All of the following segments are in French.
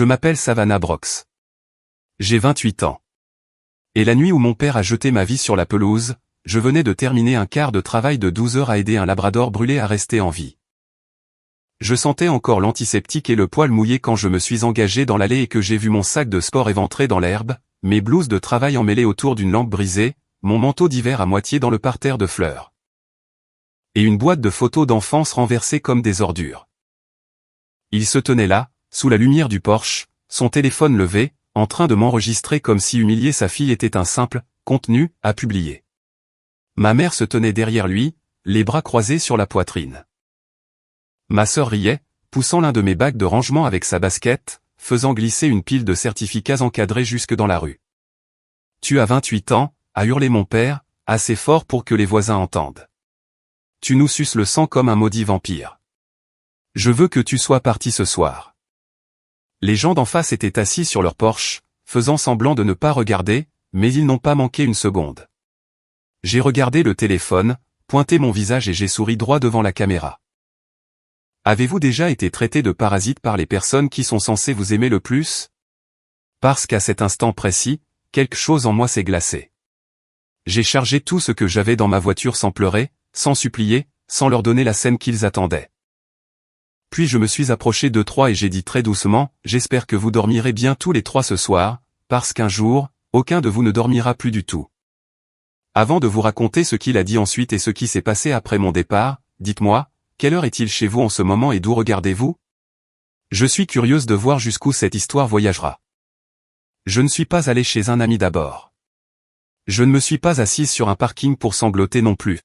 Je m'appelle Savannah Brox. J'ai 28 ans. Et la nuit où mon père a jeté ma vie sur la pelouse, je venais de terminer un quart de travail de 12 heures à aider un labrador brûlé à rester en vie. Je sentais encore l'antiseptique et le poil mouillé quand je me suis engagé dans l'allée et que j'ai vu mon sac de sport éventré dans l'herbe, mes blouses de travail emmêlées autour d'une lampe brisée, mon manteau d'hiver à moitié dans le parterre de fleurs. Et une boîte de photos d'enfance renversée comme des ordures. Il se tenait là, sous la lumière du porche, son téléphone levé, en train de m'enregistrer comme si humilier sa fille était un simple contenu à publier. Ma mère se tenait derrière lui, les bras croisés sur la poitrine. Ma sœur riait, poussant l'un de mes bacs de rangement avec sa basket, faisant glisser une pile de certificats encadrés jusque dans la rue. « Tu as 28 ans », a hurlé mon père, assez fort pour que les voisins entendent. « Tu nous suces le sang comme un maudit vampire. Je veux que tu sois parti ce soir. » Les gens d'en face étaient assis sur leur porche, faisant semblant de ne pas regarder, mais ils n'ont pas manqué une seconde. J'ai regardé le téléphone, pointé mon visage et j'ai souri droit devant la caméra. Avez-vous déjà été traité de parasite par les personnes qui sont censées vous aimer le plus? Parce qu'à cet instant précis, quelque chose en moi s'est glacé. J'ai chargé tout ce que j'avais dans ma voiture sans pleurer, sans supplier, sans leur donner la scène qu'ils attendaient. Puis je me suis approché d'eux trois et j'ai dit très doucement, « J'espère que vous dormirez bien tous les trois ce soir, parce qu'un jour, aucun de vous ne dormira plus du tout. » Avant de vous raconter ce qu'il a dit ensuite et ce qui s'est passé après mon départ, dites-moi, quelle heure est-il chez vous en ce moment et d'où regardez-vous? Je suis curieuse de voir jusqu'où cette histoire voyagera. Je ne suis pas allé chez un ami d'abord. Je ne me suis pas assise sur un parking pour sangloter non plus.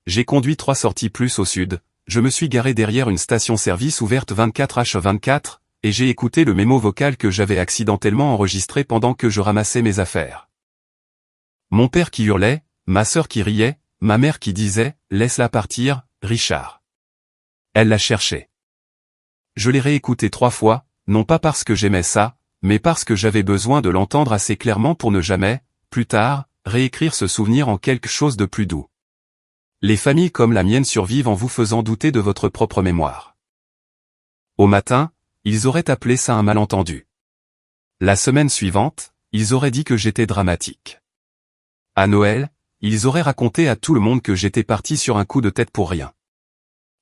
J'ai conduit 3 sorties plus au sud, je me suis garé derrière une station-service ouverte 24h24, et j'ai écouté le mémo vocal que j'avais accidentellement enregistré pendant que je ramassais mes affaires. Mon père qui hurlait, ma sœur qui riait, ma mère qui disait « Laisse-la partir, Richard. » Elle la cherchait. Je l'ai réécouté 3 fois, non pas parce que j'aimais ça, mais parce que j'avais besoin de l'entendre assez clairement pour ne jamais, plus tard, réécrire ce souvenir en quelque chose de plus doux. Les familles comme la mienne survivent en vous faisant douter de votre propre mémoire. Au matin, ils auraient appelé ça un malentendu. La semaine suivante, ils auraient dit que j'étais dramatique. À Noël, ils auraient raconté à tout le monde que j'étais parti sur un coup de tête pour rien.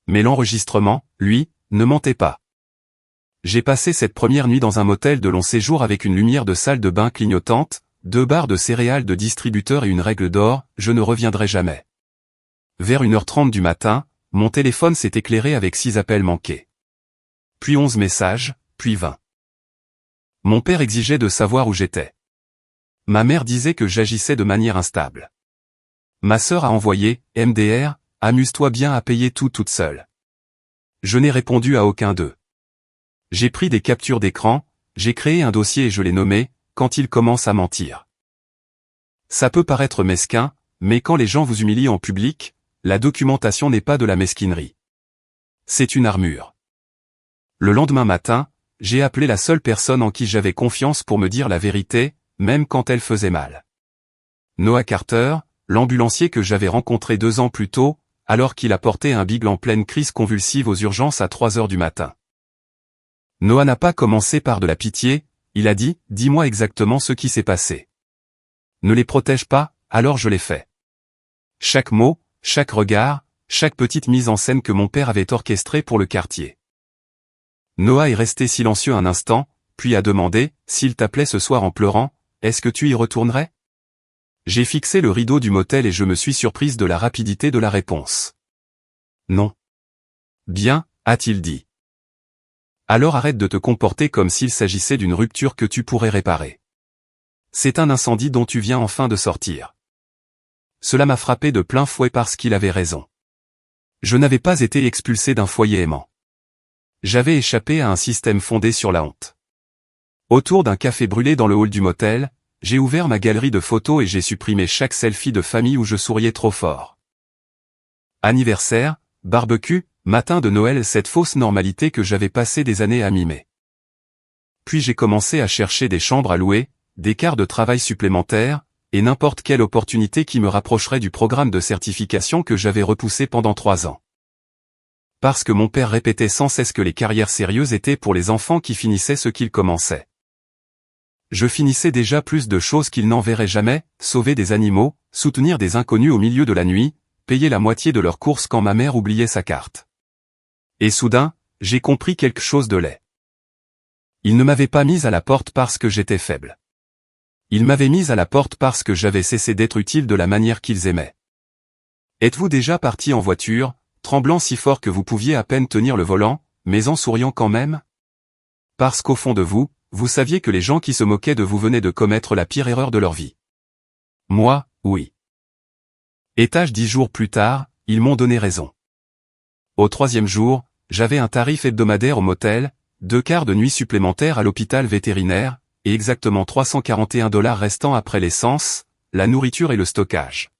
Mais l'enregistrement, lui, ne mentait pas. J'ai passé cette première nuit dans un motel de long séjour avec une lumière de salle de bain clignotante, 2 barres de céréales de distributeur et une règle d'or, je ne reviendrai jamais. Vers 1h30 du matin, mon téléphone s'est éclairé avec 6 appels manqués. Puis 11 messages, puis 20. Mon père exigeait de savoir où j'étais. Ma mère disait que j'agissais de manière instable. Ma sœur a envoyé « MDR, amuse-toi bien à payer tout toute seule ». Je n'ai répondu à aucun d'eux. J'ai pris des captures d'écran, j'ai créé un dossier et je l'ai nommé « Quand ils commencent à mentir ». Ça peut paraître mesquin, mais quand les gens vous humilient en public, la documentation n'est pas de la mesquinerie. C'est une armure. Le lendemain matin, j'ai appelé la seule personne en qui j'avais confiance pour me dire la vérité, même quand elle faisait mal. Noah Carter, l'ambulancier que j'avais rencontré 2 ans plus tôt, alors qu'il apportait un Beagle en pleine crise convulsive aux urgences à 3 heures du matin. Noah n'a pas commencé par de la pitié, il a dit « Dis-moi exactement ce qui s'est passé. » Ne les protège pas, alors je l'ai fait. Chaque mot, chaque regard, chaque petite mise en scène que mon père avait orchestrée pour le quartier. Noah est resté silencieux un instant, puis a demandé, s'il t'appelait ce soir en pleurant, est-ce que tu y retournerais? J'ai fixé le rideau du motel et je me suis surprise de la rapidité de la réponse. Non. Bien, a-t-il dit. Alors arrête de te comporter comme s'il s'agissait d'une rupture que tu pourrais réparer. C'est un incendie dont tu viens enfin de sortir. Cela m'a frappé de plein fouet parce qu'il avait raison. Je n'avais pas été expulsé d'un foyer aimant. J'avais échappé à un système fondé sur la honte. Autour d'un café brûlé dans le hall du motel, j'ai ouvert ma galerie de photos et j'ai supprimé chaque selfie de famille où je souriais trop fort. Anniversaire, barbecue, matin de Noël, cette fausse normalité que j'avais passé des années à mimer. Puis j'ai commencé à chercher des chambres à louer, des quarts de travail supplémentaires, et n'importe quelle opportunité qui me rapprocherait du programme de certification que j'avais repoussé pendant 3 ans. Parce que mon père répétait sans cesse que les carrières sérieuses étaient pour les enfants qui finissaient ce qu'ils commençaient. Je finissais déjà plus de choses qu'ils n'en verraient jamais, sauver des animaux, soutenir des inconnus au milieu de la nuit, payer la moitié de leurs courses quand ma mère oubliait sa carte. Et soudain, j'ai compris quelque chose de laid. Ils ne m'avaient pas mise à la porte parce que j'étais faible. Ils m'avaient mise à la porte parce que j'avais cessé d'être utile de la manière qu'ils aimaient. Êtes-vous déjà parti en voiture, tremblant si fort que vous pouviez à peine tenir le volant, mais en souriant quand même? Parce qu'au fond de vous, vous saviez que les gens qui se moquaient de vous venaient de commettre la pire erreur de leur vie. Moi, oui. Étage 10 jours plus tard, ils m'ont donné raison. Au 3e jour, j'avais un tarif hebdomadaire au motel, 2 quarts de nuit supplémentaires à l'hôpital vétérinaire, et exactement $341 restant après l'essence, la nourriture et le stockage.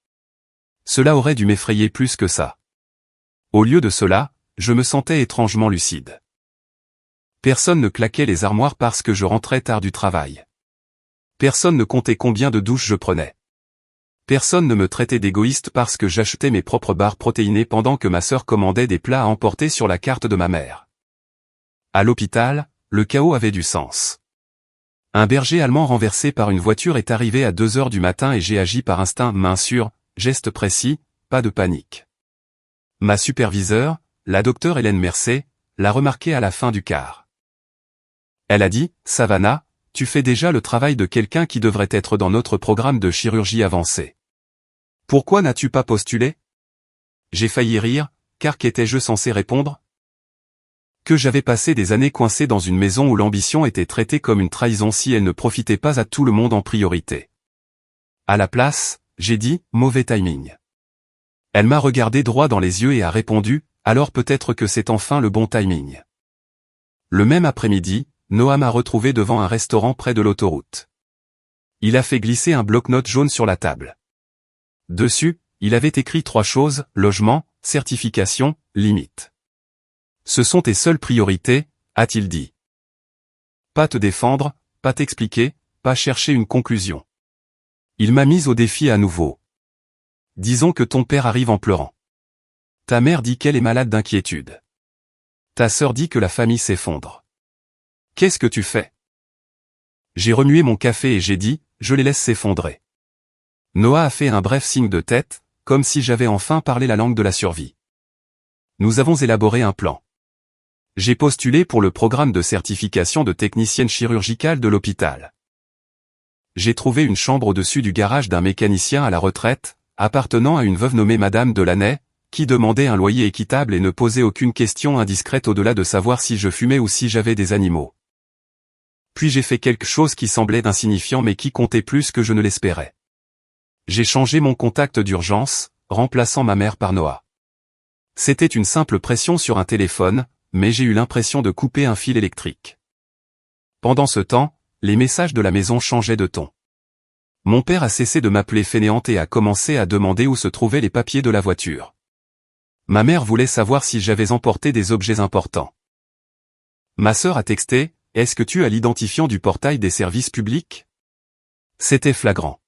Cela aurait dû m'effrayer plus que ça. Au lieu de cela, je me sentais étrangement lucide. Personne ne claquait les armoires parce que je rentrais tard du travail. Personne ne comptait combien de douches je prenais. Personne ne me traitait d'égoïste parce que j'achetais mes propres barres protéinées pendant que ma sœur commandait des plats à emporter sur la carte de ma mère. À l'hôpital, le chaos avait du sens. Un berger allemand renversé par une voiture est arrivé à 2 heures du matin et j'ai agi par instinct, main sûre, geste précis, pas de panique. Ma superviseure, la docteure Hélène Mercé, l'a remarqué à la fin du quart. Elle a dit, Savannah, tu fais déjà le travail de quelqu'un qui devrait être dans notre programme de chirurgie avancée. Pourquoi n'as-tu pas postulé? J'ai failli rire, car qu'étais-je censé répondre? Que j'avais passé des années coincé dans une maison où l'ambition était traitée comme une trahison si elle ne profitait pas à tout le monde en priorité. À la place, j'ai dit, mauvais timing. Elle m'a regardé droit dans les yeux et a répondu, alors peut-être que c'est enfin le bon timing. Le même après-midi, Noah m'a retrouvé devant un restaurant près de l'autoroute. Il a fait glisser un bloc-notes jaune sur la table. Dessus, il avait écrit 3 choses, logement, certification, limite. Ce sont tes seules priorités, a-t-il dit. Pas te défendre, pas t'expliquer, pas chercher une conclusion. Il m'a mise au défi à nouveau. Disons que ton père arrive en pleurant. Ta mère dit qu'elle est malade d'inquiétude. Ta sœur dit que la famille s'effondre. Qu'est-ce que tu fais? J'ai remué mon café et j'ai dit, je les laisse s'effondrer. Noah a fait un bref signe de tête, comme si j'avais enfin parlé la langue de la survie. Nous avons élaboré un plan. J'ai postulé pour le programme de certification de technicienne chirurgicale de l'hôpital. J'ai trouvé une chambre au-dessus du garage d'un mécanicien à la retraite, appartenant à une veuve nommée Madame Delaney, qui demandait un loyer équitable et ne posait aucune question indiscrète au-delà de savoir si je fumais ou si j'avais des animaux. Puis j'ai fait quelque chose qui semblait insignifiant mais qui comptait plus que je ne l'espérais. J'ai changé mon contact d'urgence, remplaçant ma mère par Noah. C'était une simple pression sur un téléphone, mais j'ai eu l'impression de couper un fil électrique. Pendant ce temps, les messages de la maison changeaient de ton. Mon père a cessé de m'appeler fainéante et a commencé à demander où se trouvaient les papiers de la voiture. Ma mère voulait savoir si j'avais emporté des objets importants. Ma sœur a texté, est-ce que tu as l'identifiant du portail des services publics? C'était flagrant.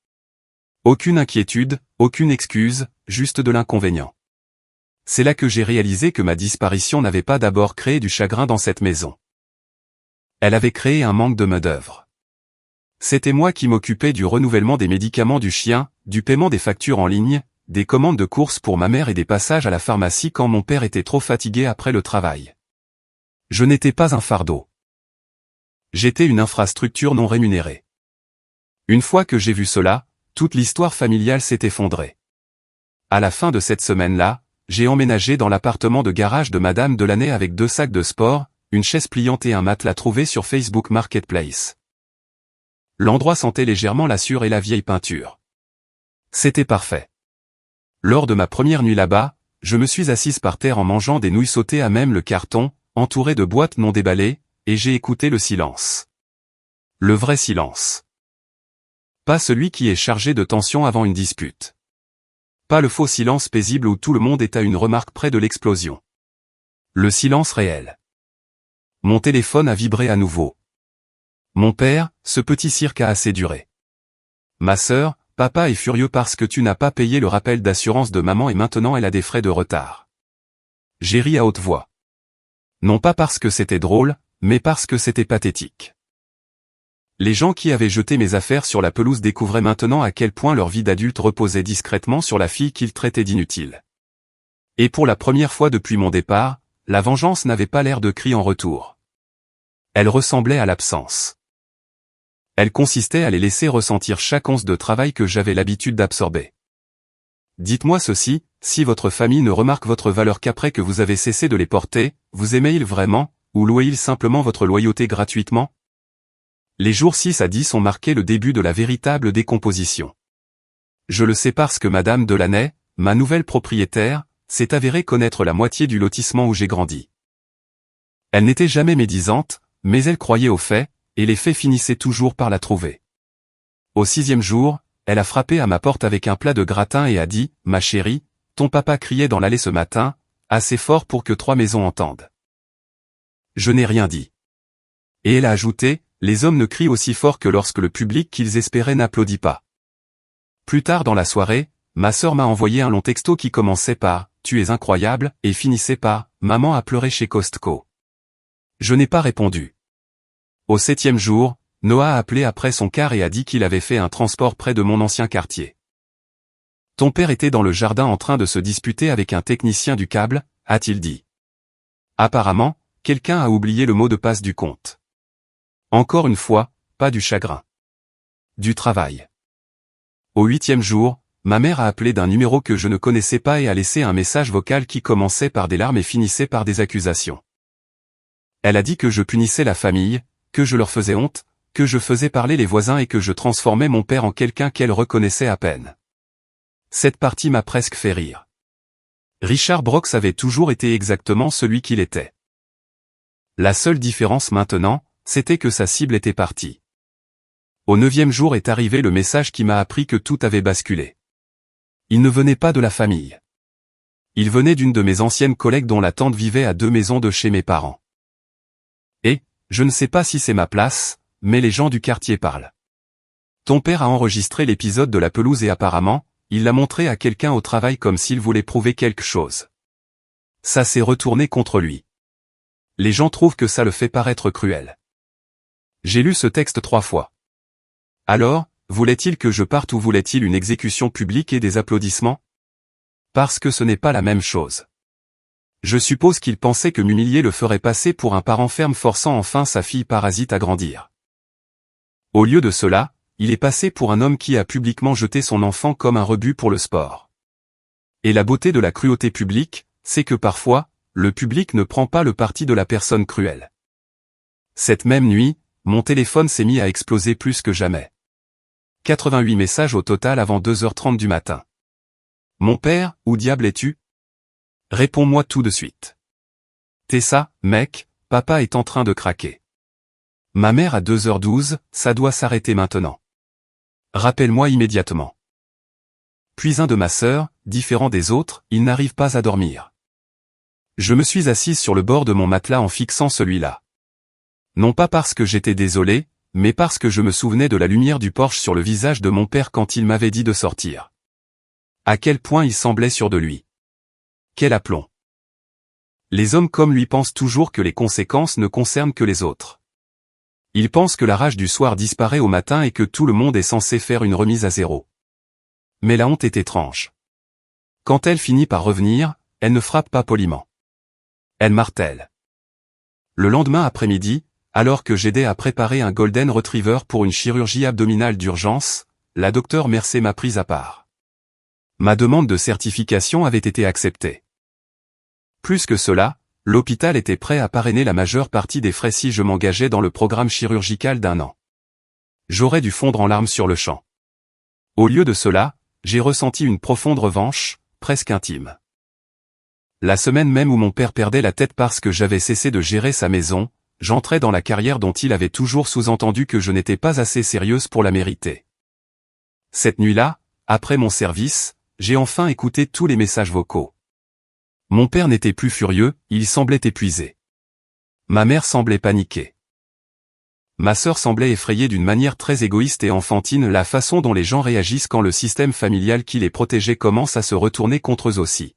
Aucune inquiétude, aucune excuse, juste de l'inconvénient. C'est là que j'ai réalisé que ma disparition n'avait pas d'abord créé du chagrin dans cette maison. Elle avait créé un manque de main-d'œuvre. C'était moi qui m'occupais du renouvellement des médicaments du chien, du paiement des factures en ligne, des commandes de courses pour ma mère et des passages à la pharmacie quand mon père était trop fatigué après le travail. Je n'étais pas un fardeau. J'étais une infrastructure non rémunérée. Une fois que j'ai vu cela, toute l'histoire familiale s'est effondrée. À la fin de cette semaine-là, j'ai emménagé dans l'appartement de garage de Madame Delaney avec 2 sacs de sport, une chaise pliante et un matelas trouvé sur Facebook Marketplace. L'endroit sentait légèrement la sueur et la vieille peinture. C'était parfait. Lors de ma première nuit là-bas, je me suis assise par terre en mangeant des nouilles sautées à même le carton, entouré de boîtes non déballées, et j'ai écouté le silence. Le vrai silence. Pas celui qui est chargé de tension avant une dispute. Pas le faux silence paisible où tout le monde est à une remarque près de l'explosion. Le silence réel. Mon téléphone a vibré à nouveau. Mon père, ce petit cirque a assez duré. Ma sœur, papa est furieux parce que tu n'as pas payé le rappel d'assurance de maman et maintenant elle a des frais de retard. J'ai ri à haute voix. Non pas parce que c'était drôle, mais parce que c'était pathétique. Les gens qui avaient jeté mes affaires sur la pelouse découvraient maintenant à quel point leur vie d'adulte reposait discrètement sur la fille qu'ils traitaient d'inutile. Et pour la première fois depuis mon départ, la vengeance n'avait pas l'air de cri en retour. Elle ressemblait à l'absence. Elle consistait à les laisser ressentir chaque once de travail que j'avais l'habitude d'absorber. Dites-moi ceci, si votre famille ne remarque votre valeur qu'après que vous avez cessé de les porter, vous aimez-ils vraiment, ou louez-ils simplement votre loyauté gratuitement? Les jours 6 à 10 ont marqué le début de la véritable décomposition. Je le sais parce que Madame Delaney, ma nouvelle propriétaire, s'est avérée connaître la moitié du lotissement où j'ai grandi. Elle n'était jamais médisante, mais elle croyait aux faits, et les faits finissaient toujours par la trouver. Au 6e jour, elle a frappé à ma porte avec un plat de gratin et a dit, « Ma chérie, ton papa criait dans l'allée ce matin, assez fort pour que 3 maisons entendent. » Je n'ai rien dit. Et elle a ajouté, « Les hommes ne crient aussi fort que lorsque le public qu'ils espéraient n'applaudit pas. » Plus tard dans la soirée, ma sœur m'a envoyé un long texto qui commençait par « Tu es incroyable » et finissait par « Maman a pleuré chez Costco. » Je n'ai pas répondu. Au 7e jour, Noah a appelé après son quart et a dit qu'il avait fait un transport près de mon ancien quartier. Ton père était dans le jardin en train de se disputer avec un technicien du câble, a-t-il dit. Apparemment, quelqu'un a oublié le mot de passe du compte. Encore une fois, pas du chagrin. Du travail. Au 8e jour, ma mère a appelé d'un numéro que je ne connaissais pas et a laissé un message vocal qui commençait par des larmes et finissait par des accusations. Elle a dit que je punissais la famille, que je leur faisais honte, que je faisais parler les voisins et que je transformais mon père en quelqu'un qu'elle reconnaissait à peine. Cette partie m'a presque fait rire. Richard Brooks avait toujours été exactement celui qu'il était. La seule différence maintenant, c'était que sa cible était partie. Au 9e jour est arrivé le message qui m'a appris que tout avait basculé. Il ne venait pas de la famille. Il venait d'une de mes anciennes collègues dont la tante vivait à 2 maisons de chez mes parents. Et, je ne sais pas si c'est ma place, mais les gens du quartier parlent. Ton père a enregistré l'épisode de la pelouse et apparemment, il l'a montré à quelqu'un au travail comme s'il voulait prouver quelque chose. Ça s'est retourné contre lui. Les gens trouvent que ça le fait paraître cruel. J'ai lu ce texte 3 fois. Alors, voulait-il que je parte ou voulait-il une exécution publique et des applaudissements? Parce que ce n'est pas la même chose. Je suppose qu'il pensait que m'humilier le ferait passer pour un parent ferme forçant enfin sa fille parasite à grandir. Au lieu de cela, il est passé pour un homme qui a publiquement jeté son enfant comme un rebut pour le sport. Et la beauté de la cruauté publique, c'est que parfois, le public ne prend pas le parti de la personne cruelle. Cette même nuit, mon téléphone s'est mis à exploser plus que jamais. 88 messages au total avant 2h30 du matin. Mon père, où diable es-tu? Réponds-moi tout de suite. Tessa, mec, papa est en train de craquer. Ma mère à 2h12, ça doit s'arrêter maintenant. Rappelle-moi immédiatement. Puis un de ma sœur, différent des autres, il n'arrive pas à dormir. Je me suis assise sur le bord de mon matelas en fixant celui-là. Non pas parce que j'étais désolé, mais parce que je me souvenais de la lumière du Porsche sur le visage de mon père quand il m'avait dit de sortir. À quel point il semblait sûr de lui. Quel aplomb. Les hommes comme lui pensent toujours que les conséquences ne concernent que les autres. Ils pensent que la rage du soir disparaît au matin et que tout le monde est censé faire une remise à zéro. Mais la honte est étrange. Quand elle finit par revenir, elle ne frappe pas poliment. Elle martèle. Le lendemain après-midi, alors que j'aidais à préparer un Golden Retriever pour une chirurgie abdominale d'urgence, la docteure Mercé m'a prise à part. Ma demande de certification avait été acceptée. Plus que cela, l'hôpital était prêt à parrainer la majeure partie des frais si je m'engageais dans le programme chirurgical d'1 an. J'aurais dû fondre en larmes sur le champ. Au lieu de cela, j'ai ressenti une profonde revanche, presque intime. La semaine même où mon père perdait la tête parce que j'avais cessé de gérer sa maison, j'entrais dans la carrière dont il avait toujours sous-entendu que je n'étais pas assez sérieuse pour la mériter. Cette nuit-là, après mon service, j'ai enfin écouté tous les messages vocaux. Mon père n'était plus furieux, il semblait épuisé. Ma mère semblait paniquée. Ma sœur semblait effrayée d'une manière très égoïste et enfantine la façon dont les gens réagissent quand le système familial qui les protégeait commence à se retourner contre eux aussi.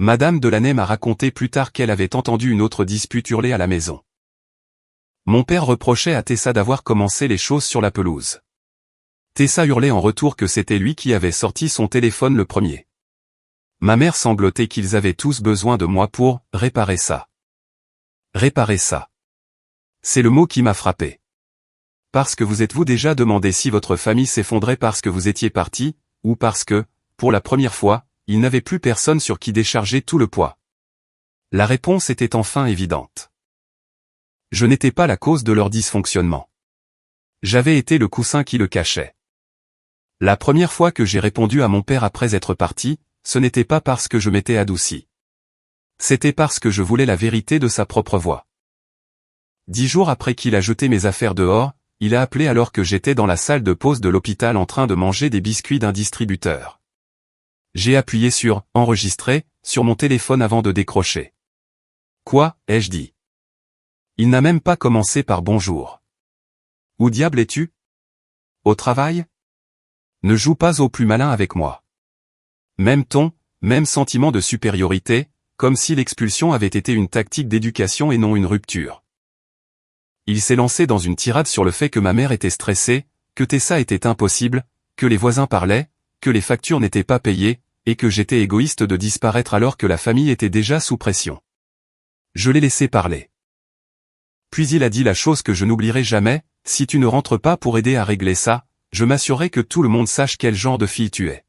Madame Delaney m'a raconté plus tard qu'elle avait entendu une autre dispute hurler à la maison. Mon père reprochait à Tessa d'avoir commencé les choses sur la pelouse. Tessa hurlait en retour que c'était lui qui avait sorti son téléphone le premier. Ma mère sanglotait qu'ils avaient tous besoin de moi pour « réparer ça ». Réparer ça. C'est le mot qui m'a frappé. Parce que vous êtes-vous déjà demandé si votre famille s'effondrait parce que vous étiez parti, ou parce que, pour la première fois, il n'avait plus personne sur qui décharger tout le poids? La réponse était enfin évidente. Je n'étais pas la cause de leur dysfonctionnement. J'avais été le coussin qui le cachait. La première fois que j'ai répondu à mon père après être parti, ce n'était pas parce que je m'étais adouci. C'était parce que je voulais la vérité de sa propre voix. 10 jours après qu'il a jeté mes affaires dehors, il a appelé alors que j'étais dans la salle de pause de l'hôpital en train de manger des biscuits d'un distributeur. J'ai appuyé sur « Enregistrer » sur mon téléphone avant de décrocher. Quoi, ai-je dit? Il n'a même pas commencé par « Bonjour ». Où diable es-tu? Au travail? Ne joue pas au plus malin avec moi. Même ton, même sentiment de supériorité, comme si l'expulsion avait été une tactique d'éducation et non une rupture. Il s'est lancé dans une tirade sur le fait que ma mère était stressée, que Tessa était impossible, que les voisins parlaient, que les factures n'étaient pas payées, et que j'étais égoïste de disparaître alors que la famille était déjà sous pression. Je l'ai laissé parler. Puis il a dit la chose que je n'oublierai jamais, si tu ne rentres pas pour aider à régler ça, je m'assurerai que tout le monde sache quel genre de fille tu es.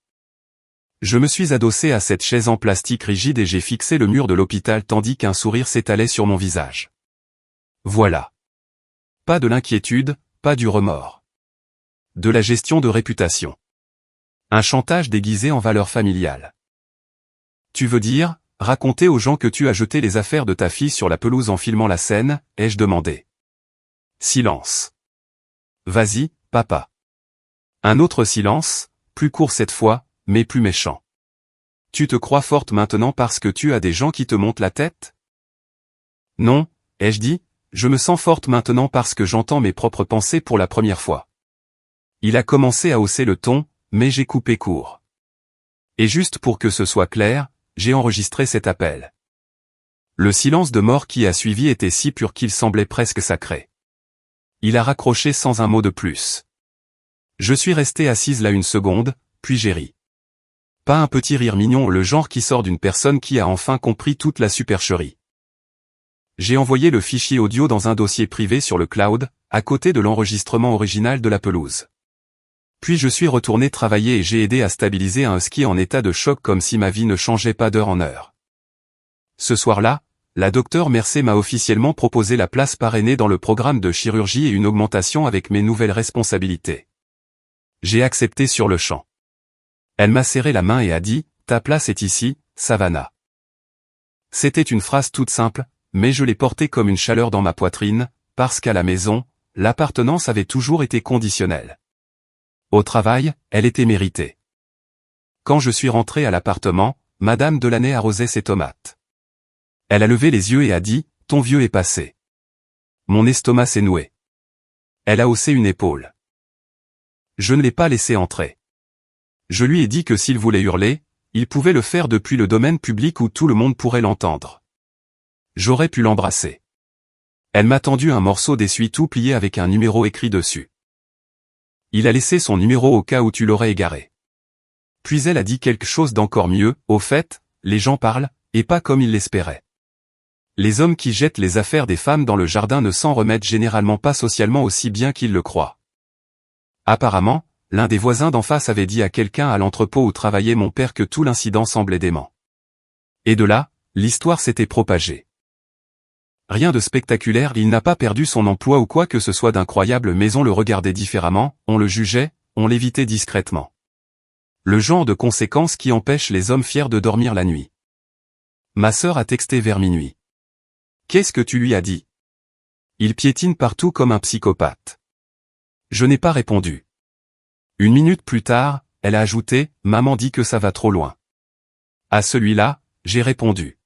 Je me suis adossé à cette chaise en plastique rigide et j'ai fixé le mur de l'hôpital tandis qu'un sourire s'étalait sur mon visage. Voilà. Pas de l'inquiétude, pas du remords. De la gestion de réputation. Un chantage déguisé en valeur familiale. Tu veux dire, raconter aux gens que tu as jeté les affaires de ta fille sur la pelouse en filmant la scène, ai-je demandé. Silence. Vas-y, papa. Un autre silence, plus court cette fois, mais plus méchant. Tu te crois forte maintenant parce que tu as des gens qui te montent la tête? Non, ai-je dit, je me sens forte maintenant parce que j'entends mes propres pensées pour la première fois. Il a commencé à hausser le ton, mais j'ai coupé court. Et juste pour que ce soit clair, j'ai enregistré cet appel. Le silence de mort qui a suivi était si pur qu'il semblait presque sacré. Il a raccroché sans un mot de plus. Je suis resté assise là une seconde, puis j'ai ri. Pas un petit rire mignon, le genre qui sort d'une personne qui a enfin compris toute la supercherie. J'ai envoyé le fichier audio dans un dossier privé sur le cloud, à côté de l'enregistrement original de la pelouse. Puis je suis retourné travailler et j'ai aidé à stabiliser un husky en état de choc comme si ma vie ne changeait pas d'heure en heure. Ce soir-là, la docteure Mercé m'a officiellement proposé la place parrainée dans le programme de chirurgie et une augmentation avec mes nouvelles responsabilités. J'ai accepté sur le champ. Elle m'a serré la main et a dit, « Ta place est ici, Savannah ». C'était une phrase toute simple, mais je l'ai portée comme une chaleur dans ma poitrine, parce qu'à la maison, l'appartenance avait toujours été conditionnelle. Au travail, elle était méritée. Quand je suis rentré à l'appartement, Madame Delaney arrosait ses tomates. Elle a levé les yeux et a dit, « Ton vieux est passé ». Mon estomac s'est noué. Elle a haussé une épaule. Je ne l'ai pas laissé entrer. Je lui ai dit que s'il voulait hurler, il pouvait le faire depuis le domaine public où tout le monde pourrait l'entendre. J'aurais pu l'embrasser. Elle m'a tendu un morceau d'essuie-tout plié avec un numéro écrit dessus. Il a laissé son numéro au cas où tu l'aurais égaré. Puis elle a dit quelque chose d'encore mieux, au fait, les gens parlent, et pas comme ils l'espéraient. Les hommes qui jettent les affaires des femmes dans le jardin ne s'en remettent généralement pas socialement aussi bien qu'ils le croient. Apparemment, l'un des voisins d'en face avait dit à quelqu'un à l'entrepôt où travaillait mon père que tout l'incident semblait dément. Et de là, l'histoire s'était propagée. Rien de spectaculaire, il n'a pas perdu son emploi ou quoi que ce soit d'incroyable, mais on le regardait différemment, on le jugeait, on l'évitait discrètement. Le genre de conséquences qui empêchent les hommes fiers de dormir la nuit. Ma sœur a texté vers minuit. Qu'est-ce que tu lui as dit? Il piétine partout comme un psychopathe. Je n'ai pas répondu. Une minute plus tard, elle a ajouté, maman dit que ça va trop loin. À celui-là, j'ai répondu.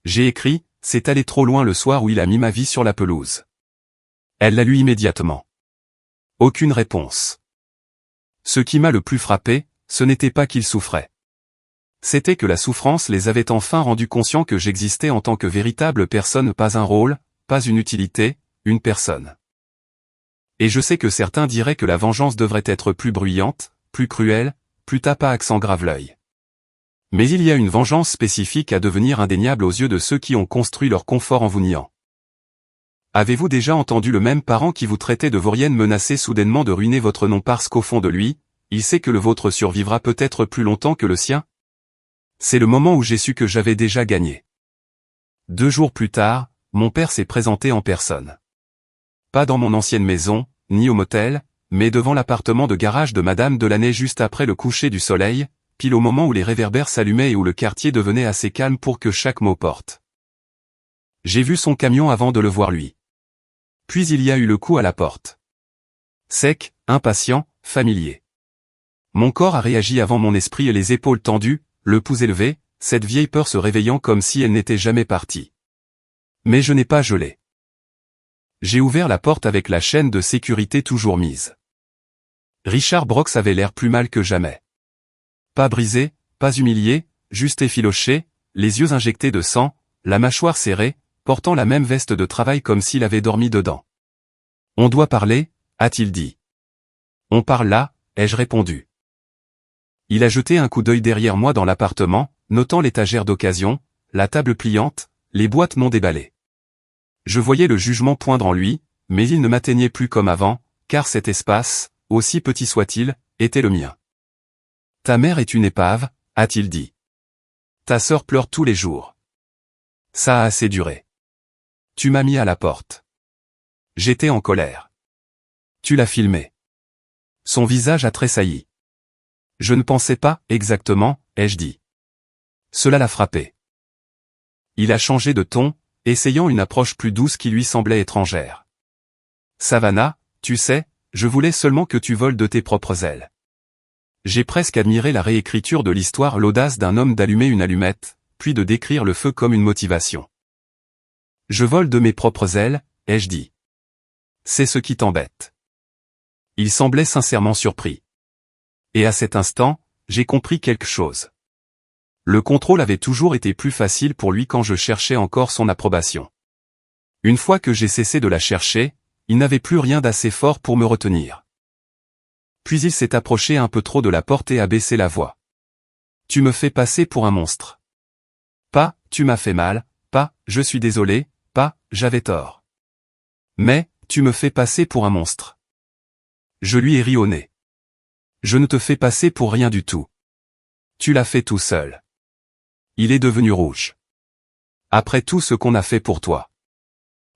J'ai écrit, c'est allé trop loin le soir où il a mis ma vie sur la pelouse. Elle l'a lu immédiatement. Aucune réponse. Ce qui m'a le plus frappé, ce n'était pas qu'il souffrait. C'était que la souffrance les avait enfin rendus conscients que j'existais en tant que véritable personne, pas un rôle, pas une utilité, une personne. Et je sais que certains diraient que la vengeance devrait être plus bruyante, plus cruelle, plus tape à accent grave l'œil. Mais il y a une vengeance spécifique à devenir indéniable aux yeux de ceux qui ont construit leur confort en vous niant. Avez-vous déjà entendu le même parent qui vous traitait de vaurienne menacer soudainement de ruiner votre nom parce qu'au fond de lui, il sait que le vôtre survivra peut-être plus longtemps que le sien? C'est le moment où j'ai su que j'avais déjà gagné. 2 jours plus tard, mon père s'est présenté en personne. Pas dans mon ancienne maison, ni au motel, mais devant l'appartement de garage de Madame Delaney juste après le coucher du soleil, pile au moment où les réverbères s'allumaient et où le quartier devenait assez calme pour que chaque mot porte. J'ai vu son camion avant de le voir lui. Puis il y a eu le coup à la porte. Sec, impatient, familier. Mon corps a réagi avant mon esprit et les épaules tendues, le pouce élevé, cette vieille peur se réveillant comme si elle n'était jamais partie. Mais je n'ai pas gelé. J'ai ouvert la porte avec la chaîne de sécurité toujours mise. Richard Brox avait l'air plus mal que jamais. Pas brisé, pas humilié, juste effiloché, les yeux injectés de sang, la mâchoire serrée, portant la même veste de travail comme s'il avait dormi dedans. « On doit parler » a-t-il dit. « On parle là » ai-je répondu. Il a jeté un coup d'œil derrière moi dans l'appartement, notant l'étagère d'occasion, la table pliante, les boîtes non déballées. Je voyais le jugement poindre en lui, mais il ne m'atteignait plus comme avant, car cet espace, aussi petit soit-il, était le mien. « Ta mère est une épave » a-t-il dit. « Ta sœur pleure tous les jours. » Ça a assez duré. Tu m'as mis à la porte. J'étais en colère. Tu l'as filmé. Son visage a tressailli. Je ne pensais pas, exactement, ai-je dit. Cela l'a frappé. Il a changé de ton, essayant une approche plus douce qui lui semblait étrangère. Savannah, tu sais, je voulais seulement que tu voles de tes propres ailes. J'ai presque admiré la réécriture de l'histoire, l'audace d'un homme d'allumer une allumette, puis de décrire le feu comme une motivation. Je vole de mes propres ailes, ai-je dit. C'est ce qui t'embête. Il semblait sincèrement surpris. Et à cet instant, j'ai compris quelque chose. Le contrôle avait toujours été plus facile pour lui quand je cherchais encore son approbation. Une fois que j'ai cessé de la chercher, il n'avait plus rien d'assez fort pour me retenir. Puis il s'est approché un peu trop de la porte et a baissé la voix. Tu me fais passer pour un monstre. Pas, tu m'as fait mal, pas, je suis désolé, pas, j'avais tort. Mais, tu me fais passer pour un monstre. Je lui ai ri au nez. Je ne te fais passer pour rien du tout. Tu l'as fait tout seul. Il est devenu rouge. Après tout ce qu'on a fait pour toi.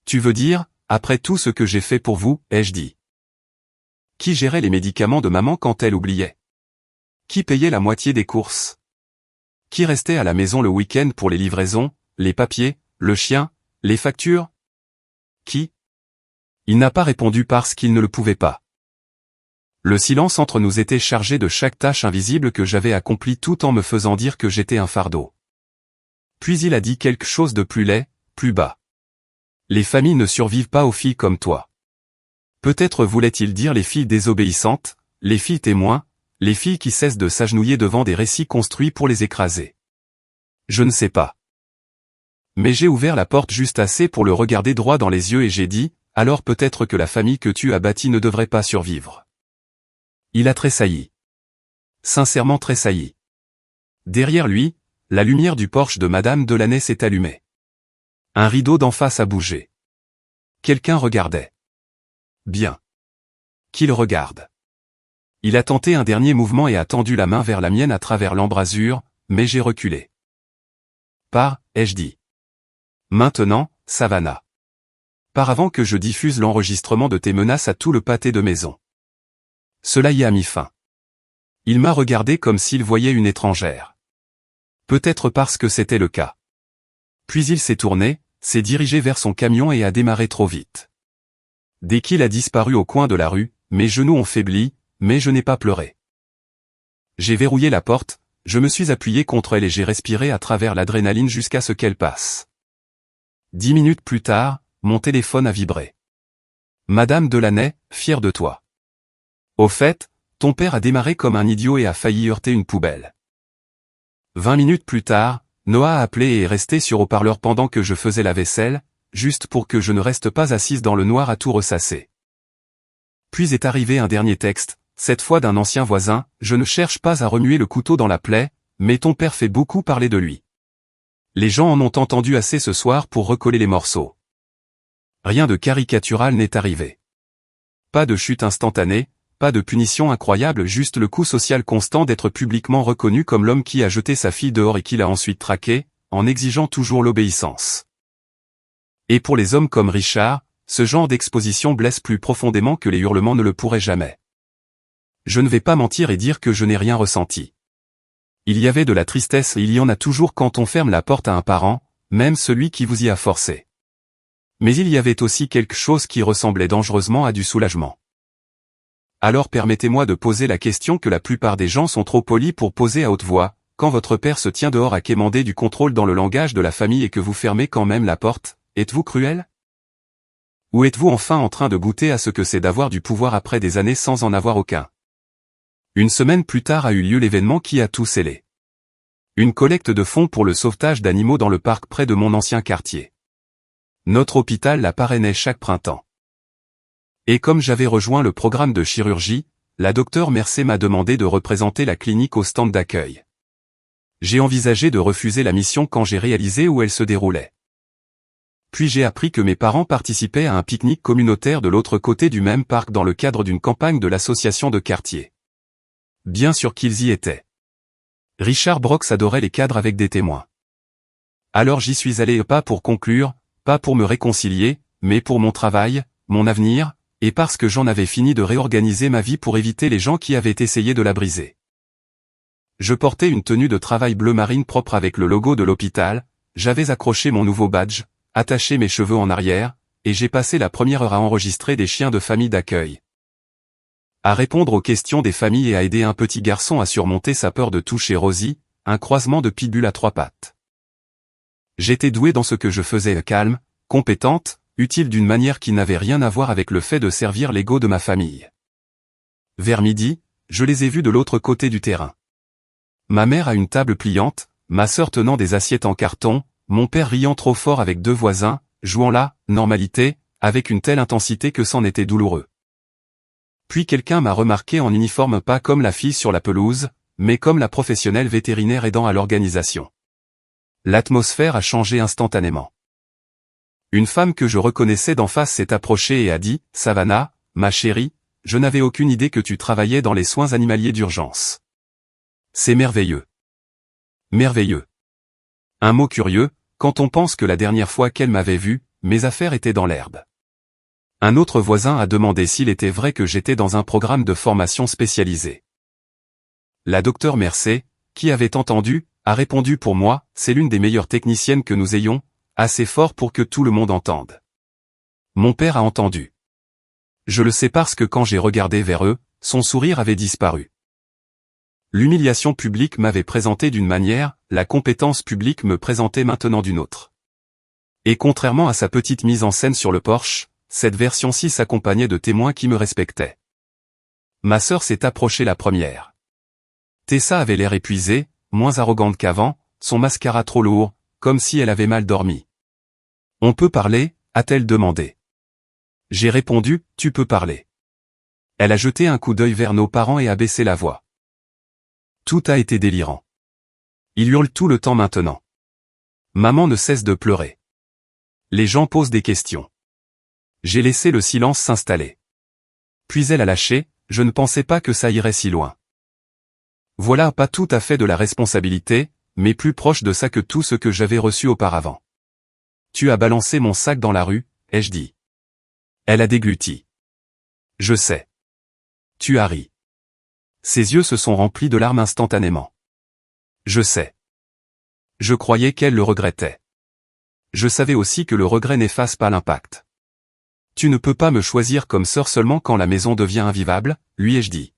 Tu veux dire, après tout ce que j'ai fait pour vous, ai-je dit. Qui gérait les médicaments de maman quand elle oubliait? Qui payait la moitié des courses? Qui restait à la maison le week-end pour les livraisons, les papiers, le chien, les factures? Qui? Il n'a pas répondu parce qu'il ne le pouvait pas. Le silence entre nous était chargé de chaque tâche invisible que j'avais accomplie tout en me faisant dire que j'étais un fardeau. Puis il a dit quelque chose de plus laid, plus bas. Les familles ne survivent pas aux filles comme toi. Peut-être voulait-il dire les filles désobéissantes, les filles témoins, les filles qui cessent de s'agenouiller devant des récits construits pour les écraser. Je ne sais pas. Mais j'ai ouvert la porte juste assez pour le regarder droit dans les yeux et j'ai dit, alors peut-être que la famille que tu as bâtie ne devrait pas survivre. Il a tressailli. Sincèrement tressailli. Derrière lui, la lumière du porche de Madame Delaney s'est allumée. Un rideau d'en face a bougé. Quelqu'un regardait. Bien. Qu'il regarde. Il a tenté un dernier mouvement et a tendu la main vers la mienne à travers l'embrasure, mais j'ai reculé. Pars, ai-je dit. Maintenant, Savannah. Pars avant que je diffuse l'enregistrement de tes menaces à tout le pâté de maison. Cela y a mis fin. Il m'a regardé comme s'il voyait une étrangère. Peut-être parce que c'était le cas. Puis il s'est tourné, s'est dirigé vers son camion et a démarré trop vite. Dès qu'il a disparu au coin de la rue, mes genoux ont faibli, mais je n'ai pas pleuré. J'ai verrouillé la porte, je me suis appuyé contre elle et j'ai respiré à travers l'adrénaline jusqu'à ce qu'elle passe. 10 minutes plus tard, mon téléphone a vibré. Madame Delaney, fière de toi. Au fait, ton père a démarré comme un idiot et a failli heurter une poubelle. 20 minutes plus tard, Noah a appelé et est resté sur haut-parleur pendant que je faisais la vaisselle, juste pour que je ne reste pas assise dans le noir à tout ressasser. Puis est arrivé un dernier texte, cette fois d'un ancien voisin, je ne cherche pas à remuer le couteau dans la plaie, mais ton père fait beaucoup parler de lui. Les gens en ont entendu assez ce soir pour recoller les morceaux. Rien de caricatural n'est arrivé. Pas de chute instantanée, pas de punition incroyable, juste le coût social constant d'être publiquement reconnu comme l'homme qui a jeté sa fille dehors et qui l'a ensuite traquée, en exigeant toujours l'obéissance. Et pour les hommes comme Richard, ce genre d'exposition blesse plus profondément que les hurlements ne le pourraient jamais. Je ne vais pas mentir et dire que je n'ai rien ressenti. Il y avait de la tristesse et il y en a toujours quand on ferme la porte à un parent, même celui qui vous y a forcé. Mais il y avait aussi quelque chose qui ressemblait dangereusement à du soulagement. Alors permettez-moi de poser la question que la plupart des gens sont trop polis pour poser à haute voix, quand votre père se tient dehors à quémander du contrôle dans le langage de la famille et que vous fermez quand même la porte, êtes-vous cruel? Ou êtes-vous enfin en train de goûter à ce que c'est d'avoir du pouvoir après des années sans en avoir aucun? Une semaine plus tard a eu lieu l'événement qui a tout scellé. Une collecte de fonds pour le sauvetage d'animaux dans le parc près de mon ancien quartier. Notre hôpital la parrainait chaque printemps. Et comme j'avais rejoint le programme de chirurgie, la docteure Mercé m'a demandé de représenter la clinique au stand d'accueil. J'ai envisagé de refuser la mission quand j'ai réalisé où elle se déroulait. Puis j'ai appris que mes parents participaient à un pique-nique communautaire de l'autre côté du même parc dans le cadre d'une campagne de l'association de quartier. Bien sûr qu'ils y étaient. Richard Brox adorait les cadres avec des témoins. Alors j'y suis allé pas pour conclure, pas pour me réconcilier, mais pour mon travail, mon avenir, et parce que j'en avais fini de réorganiser ma vie pour éviter les gens qui avaient essayé de la briser. Je portais une tenue de travail bleu marine propre avec le logo de l'hôpital, j'avais accroché mon nouveau badge, attaché mes cheveux en arrière, et j'ai passé la première heure à enregistrer des chiens de famille d'accueil. À répondre aux questions des familles et à aider un petit garçon à surmonter sa peur de toucher Rosie, un croisement de pitbull à 3 pattes. J'étais douée dans ce que je faisais, calme, compétente, utile d'une manière qui n'avait rien à voir avec le fait de servir l'ego de ma famille. Vers midi, je les ai vus de l'autre côté du terrain. Ma mère à une table pliante, ma sœur tenant des assiettes en carton, mon père riant trop fort avec 2 voisins, jouant la normalité, avec une telle intensité que c'en était douloureux. Puis quelqu'un m'a remarqué en uniforme pas comme la fille sur la pelouse, mais comme la professionnelle vétérinaire aidant à l'organisation. L'atmosphère a changé instantanément. Une femme que je reconnaissais d'en face s'est approchée et a dit « Savannah, ma chérie, je n'avais aucune idée que tu travaillais dans les soins animaliers d'urgence. C'est merveilleux. » Merveilleux. Un mot curieux, quand on pense que la dernière fois qu'elle m'avait vu, mes affaires étaient dans l'herbe. Un autre voisin a demandé s'il était vrai que j'étais dans un programme de formation spécialisé. La docteure Mercé, qui avait entendu, a répondu pour moi, c'est l'une des meilleures techniciennes que nous ayons, assez fort pour que tout le monde entende. Mon père a entendu. Je le sais parce que quand j'ai regardé vers eux, son sourire avait disparu. L'humiliation publique m'avait présenté d'une manière, la compétence publique me présentait maintenant d'une autre. Et contrairement à sa petite mise en scène sur le porche, cette version-ci s'accompagnait de témoins qui me respectaient. Ma sœur s'est approchée la première. Tessa avait l'air épuisée, moins arrogante qu'avant, son mascara trop lourd, comme si elle avait mal dormi. « On peut parler ?» a-t-elle demandé. J'ai répondu, « Tu peux parler. » Elle a jeté un coup d'œil vers nos parents et a baissé la voix. Tout a été délirant. Il hurle tout le temps maintenant. Maman ne cesse de pleurer. Les gens posent des questions. J'ai laissé le silence s'installer. Puis elle a lâché, je ne pensais pas que ça irait si loin. Voilà pas tout à fait de la responsabilité, mais plus proche de ça que tout ce que j'avais reçu auparavant. Tu as balancé mon sac dans la rue, ai-je dit. Elle a dégluti. Je sais. Tu as ri. Ses yeux se sont remplis de larmes instantanément. Je sais. Je croyais qu'elle le regrettait. Je savais aussi que le regret n'efface pas l'impact. Tu ne peux pas me choisir comme sœur seulement quand la maison devient invivable, lui ai-je dit.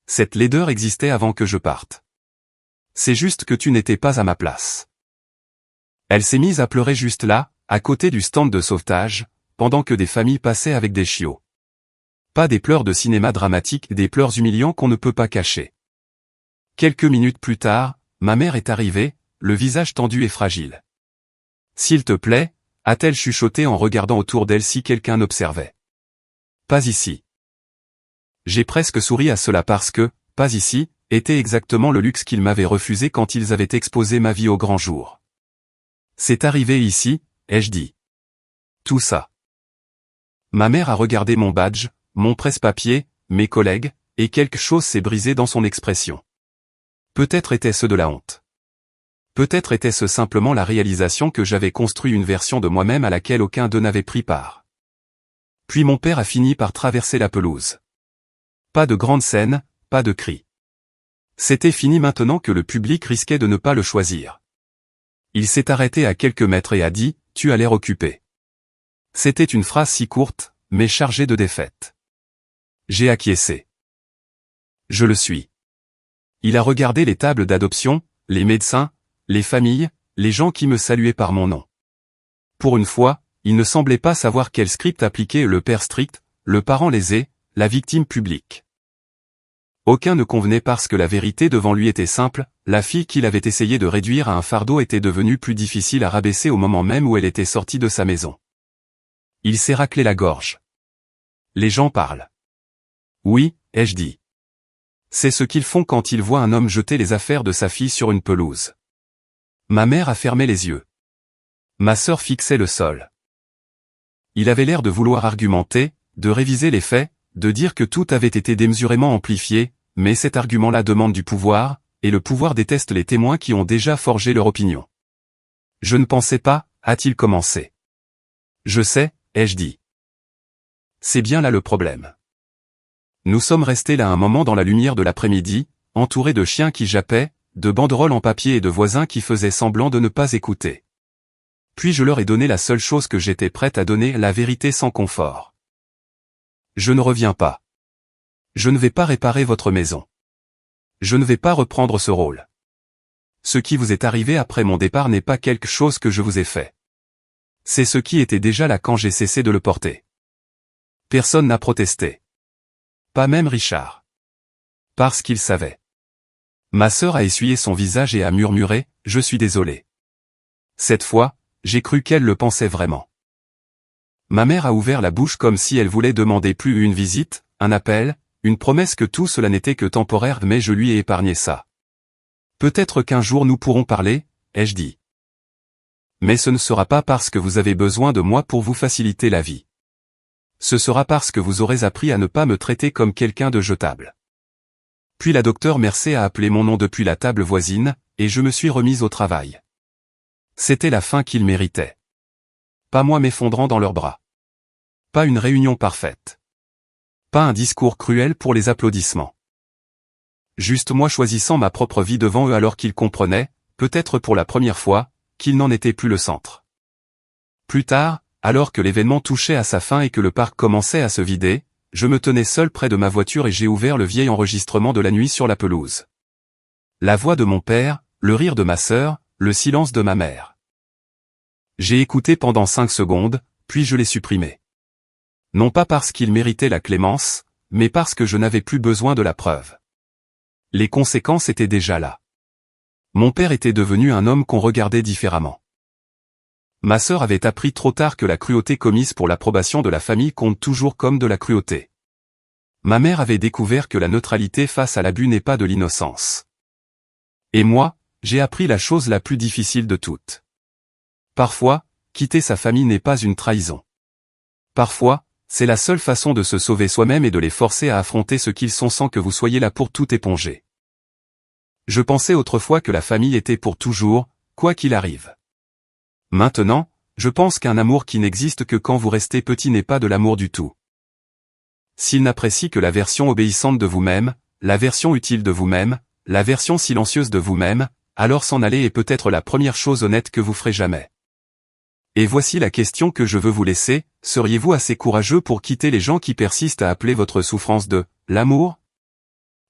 Cette laideur existait avant que je parte. C'est juste que tu n'étais pas à ma place. Elle s'est mise à pleurer juste là, à côté du stand de sauvetage, pendant que des familles passaient avec des chiots. Pas des pleurs de cinéma dramatique, des pleurs humiliants qu'on ne peut pas cacher. Quelques minutes plus tard, ma mère est arrivée, le visage tendu et fragile. S'il te plaît, a-t-elle chuchoté en regardant autour d'elle si quelqu'un observait. Pas ici. J'ai presque souri à cela parce que, pas ici, était exactement le luxe qu'ils m'avaient refusé quand ils avaient exposé ma vie au grand jour. C'est arrivé ici, ai-je dit. Tout ça. Ma mère a regardé mon badge, mon presse-papier, mes collègues, et quelque chose s'est brisé dans son expression. Peut-être était-ce de la honte. Peut-être était-ce simplement la réalisation que j'avais construit une version de moi-même à laquelle aucun d'eux n'avait pris part. Puis mon père a fini par traverser la pelouse. Pas de grande scène, pas de cris. C'était fini maintenant que le public risquait de ne pas le choisir. Il s'est arrêté à quelques mètres et a dit « Tu as l'air occupé ». C'était une phrase si courte, mais chargée de défaite. J'ai acquiescé. Je le suis. Il a regardé les tables d'adoption, les médecins, les familles, les gens qui me saluaient par mon nom. Pour une fois, il ne semblait pas savoir quel script appliquer le père strict, le parent lésé, la victime publique. Aucun ne convenait parce que la vérité devant lui était simple, la fille qu'il avait essayé de réduire à un fardeau était devenue plus difficile à rabaisser au moment même où elle était sortie de sa maison. Il s'est raclé la gorge. Les gens parlent. Oui, ai-je dit. C'est ce qu'ils font quand ils voient un homme jeter les affaires de sa fille sur une pelouse. Ma mère a fermé les yeux. Ma sœur fixait le sol. Il avait l'air de vouloir argumenter, de réviser les faits, de dire que tout avait été démesurément amplifié, mais cet argument-là demande du pouvoir, et le pouvoir déteste les témoins qui ont déjà forgé leur opinion. Je ne pensais pas, a-t-il commencé. Je sais, ai-je dit. C'est bien là le problème. Nous sommes restés là un moment dans la lumière de l'après-midi, entourés de chiens qui jappaient, de banderoles en papier et de voisins qui faisaient semblant de ne pas écouter. Puis je leur ai donné la seule chose que j'étais prête à donner, la vérité sans confort. Je ne reviens pas. Je ne vais pas réparer votre maison. Je ne vais pas reprendre ce rôle. Ce qui vous est arrivé après mon départ n'est pas quelque chose que je vous ai fait. C'est ce qui était déjà là quand j'ai cessé de le porter. Personne n'a protesté. Pas même Richard. Parce qu'il savait. Ma sœur a essuyé son visage et a murmuré « Je suis désolé ». Cette fois, j'ai cru qu'elle le pensait vraiment. Ma mère a ouvert la bouche comme si elle voulait demander plus une visite, un appel, une promesse que tout cela n'était que temporaire, mais je lui ai épargné ça. Peut-être qu'un jour nous pourrons parler, ai-je dit. Mais ce ne sera pas parce que vous avez besoin de moi pour vous faciliter la vie. Ce sera parce que vous aurez appris à ne pas me traiter comme quelqu'un de jetable. Puis la docteure Mercé a appelé mon nom depuis la table voisine, et je me suis remise au travail. C'était la fin qu'ils méritaient. Pas moi m'effondrant dans leurs bras. Pas une réunion parfaite. Pas un discours cruel pour les applaudissements. Juste moi choisissant ma propre vie devant eux alors qu'ils comprenaient, peut-être pour la première fois, qu'ils n'en étaient plus le centre. Plus tard, alors que l'événement touchait à sa fin et que le parc commençait à se vider, je me tenais seul près de ma voiture et j'ai ouvert le vieil enregistrement de la nuit sur la pelouse. La voix de mon père, le rire de ma sœur, le silence de ma mère. J'ai écouté pendant 5 secondes, puis je l'ai supprimé. Non pas parce qu'il méritait la clémence, mais parce que je n'avais plus besoin de la preuve. Les conséquences étaient déjà là. Mon père était devenu un homme qu'on regardait différemment. Ma sœur avait appris trop tard que la cruauté commise pour l'approbation de la famille compte toujours comme de la cruauté. Ma mère avait découvert que la neutralité face à l'abus n'est pas de l'innocence. Et moi, j'ai appris la chose la plus difficile de toutes. Parfois, quitter sa famille n'est pas une trahison. Parfois, c'est la seule façon de se sauver soi-même et de les forcer à affronter ce qu'ils sont sans que vous soyez là pour tout éponger. Je pensais autrefois que la famille était pour toujours, quoi qu'il arrive. Maintenant, je pense qu'un amour qui n'existe que quand vous restez petit n'est pas de l'amour du tout. S'il n'apprécie que la version obéissante de vous-même, la version utile de vous-même, la version silencieuse de vous-même, alors s'en aller est peut-être la première chose honnête que vous ferez jamais. Et voici la question que je veux vous laisser, seriez-vous assez courageux pour quitter les gens qui persistent à appeler votre souffrance de « l'amour » ?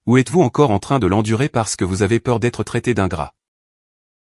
Ou êtes-vous encore en train de l'endurer parce que vous avez peur d'être traité d'ingrat ?